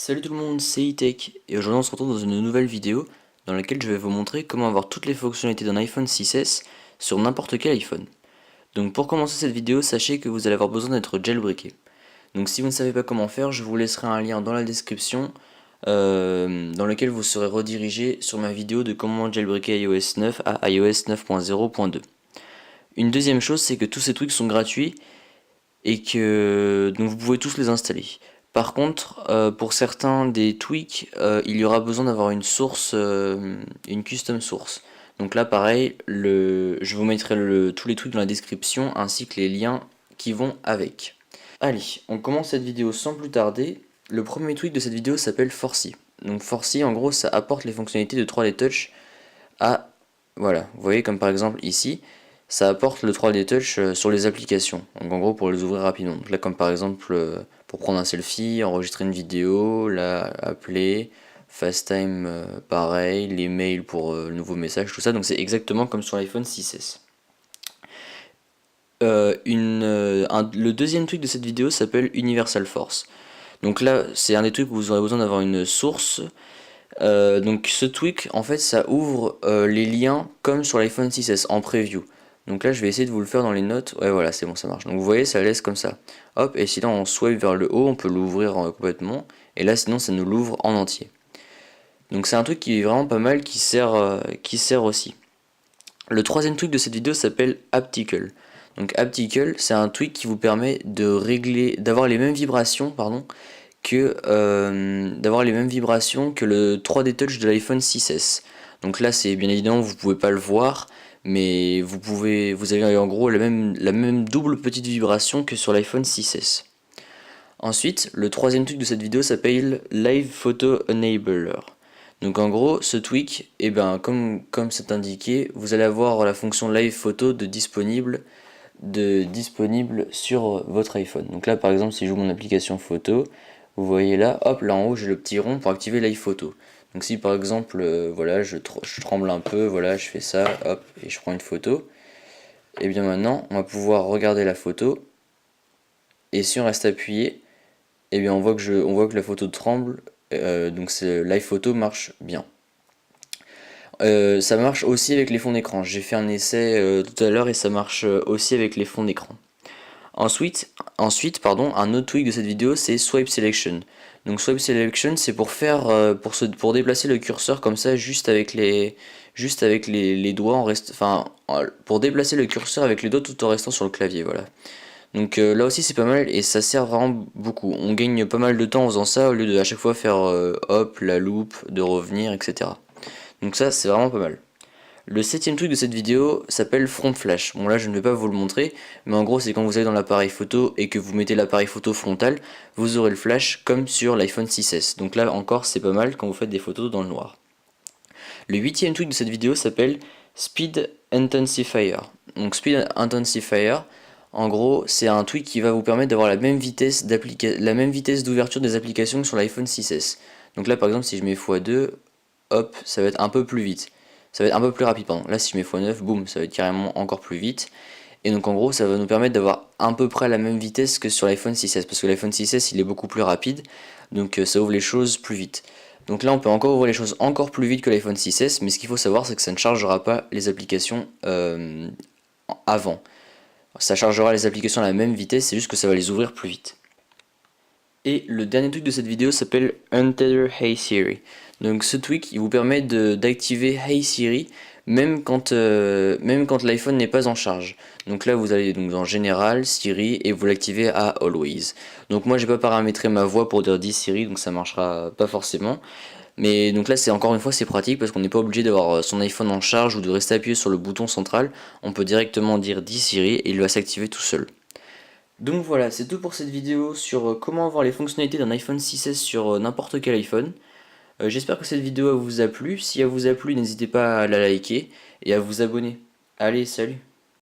Salut tout le monde, c'est E-Tech et aujourd'hui on se retrouve dans une nouvelle vidéo dans laquelle je vais vous montrer comment avoir toutes les fonctionnalités d'un iPhone 6S sur n'importe quel iPhone. Donc pour commencer cette vidéo, sachez que vous allez avoir besoin d'être jailbreaké. Donc si vous ne savez pas comment faire, je vous laisserai un lien dans la description dans lequel vous serez redirigé sur ma vidéo de comment jailbreaker iOS 9 à iOS 9.0.2. Une deuxième chose, c'est que tous ces trucs sont gratuits et que donc vous pouvez tous les installer. Par contre, pour certains des tweaks, il y aura besoin d'avoir une source, une custom source. Donc là, pareil, je vous mettrai tous les trucs dans la description ainsi que les liens qui vont avec. Allez, on commence cette vidéo sans plus tarder. Le premier tweak de cette vidéo s'appelle Forcy. Donc Forcy, en gros, ça apporte les fonctionnalités de 3D Touch à, voilà, vous voyez comme par exemple ici, ça apporte le 3D Touch sur les applications, donc en gros pour les ouvrir rapidement. Donc là comme par exemple pour prendre un selfie, enregistrer une vidéo, là appeler, FaceTime pareil, les mails pour le nouveau message, tout ça, donc c'est exactement comme sur l'iPhone 6S. Le deuxième truc de cette vidéo s'appelle Universal Force. Donc là c'est un des trucs où vous aurez besoin d'avoir une source. Donc ce tweak en fait ça ouvre les liens comme sur l'iPhone 6S en preview. Donc là je vais essayer de vous le faire dans les notes. Ouais voilà c'est bon ça marche. Donc vous voyez ça laisse comme ça. Hop et sinon on swipe vers le haut on peut l'ouvrir complètement. Et là sinon ça nous l'ouvre en entier. Donc c'est un truc qui est vraiment pas mal qui sert aussi. Le troisième truc de cette vidéo s'appelle Aptical. Donc Aptical c'est un tweak qui vous permet de régler, d'avoir les mêmes vibrations que le 3D Touch de l'iPhone 6S. Donc là c'est bien évidemment vous pouvez pas le voir, mais vous avez en gros la même double petite vibration que sur l'iPhone 6S. Ensuite, le troisième tweak de cette vidéo s'appelle Live Photo Enabler. Donc en gros, ce tweak, comme c'est indiqué, vous allez avoir la fonction Live Photo disponible sur votre iPhone. Donc là par exemple si je joue mon application photo, vous voyez là, hop là en haut j'ai le petit rond pour activer Live Photo. Donc si par exemple voilà je tremble un peu, voilà je fais ça, hop et je prends une photo, et bien maintenant on va pouvoir regarder la photo et si on reste appuyé, et bien on voit que la photo tremble, donc Live Photo marche bien. Ça marche aussi avec les fonds d'écran. J'ai fait un essai tout à l'heure et ça marche aussi avec les fonds d'écran. Ensuite, un autre tweak de cette vidéo c'est Swipe Selection. Donc Swipe Selection c'est pour faire pour déplacer le curseur comme ça juste avec les doigts pour déplacer le curseur avec les doigts tout en restant sur le clavier, voilà. Donc là aussi c'est pas mal et ça sert vraiment beaucoup. On gagne pas mal de temps en faisant ça au lieu de à chaque fois faire hop la loupe, de revenir, etc. Donc ça c'est vraiment pas mal. Le septième truc de cette vidéo s'appelle Front Flash. Bon là je ne vais pas vous le montrer, mais en gros c'est quand vous allez dans l'appareil photo et que vous mettez l'appareil photo frontal, vous aurez le flash comme sur l'iPhone 6S. Donc là encore c'est pas mal quand vous faites des photos dans le noir. Le huitième truc de cette vidéo s'appelle Speed Intensifier. Donc Speed Intensifier, en gros c'est un tweak qui va vous permettre d'avoir la même vitesse d'ouverture des applications que sur l'iPhone 6S. Donc là par exemple si je mets x2, hop ça va être un peu plus vite. Ça va être un peu plus rapide, pardon. Là si je mets x9, boum, ça va être carrément encore plus vite. Et donc en gros ça va nous permettre d'avoir à peu près la même vitesse que sur l'iPhone 6S, parce que l'iPhone 6S il est beaucoup plus rapide, donc ça ouvre les choses plus vite. Donc là on peut encore ouvrir les choses encore plus vite que l'iPhone 6S, mais ce qu'il faut savoir c'est que ça ne chargera pas les applications avant. Ça chargera les applications à la même vitesse, c'est juste que ça va les ouvrir plus vite. Et le dernier tweak de cette vidéo s'appelle Untether Hey Siri. Donc ce tweak il vous permet d'activer Hey Siri même quand l'iPhone n'est pas en charge. Donc là vous allez donc dans Général, Siri et vous l'activez à Always. Donc moi j'ai pas paramétré ma voix pour dire dis Siri donc ça marchera pas forcément. Mais donc là c'est encore une fois c'est pratique parce qu'on n'est pas obligé d'avoir son iPhone en charge ou de rester appuyé sur le bouton central. On peut directement dire dis Siri et il va s'activer tout seul. Donc voilà, c'est tout pour cette vidéo sur comment avoir les fonctionnalités d'un iPhone 6S sur n'importe quel iPhone. J'espère que cette vidéo vous a plu. Si elle vous a plu, n'hésitez pas à la liker et à vous abonner. Allez, salut!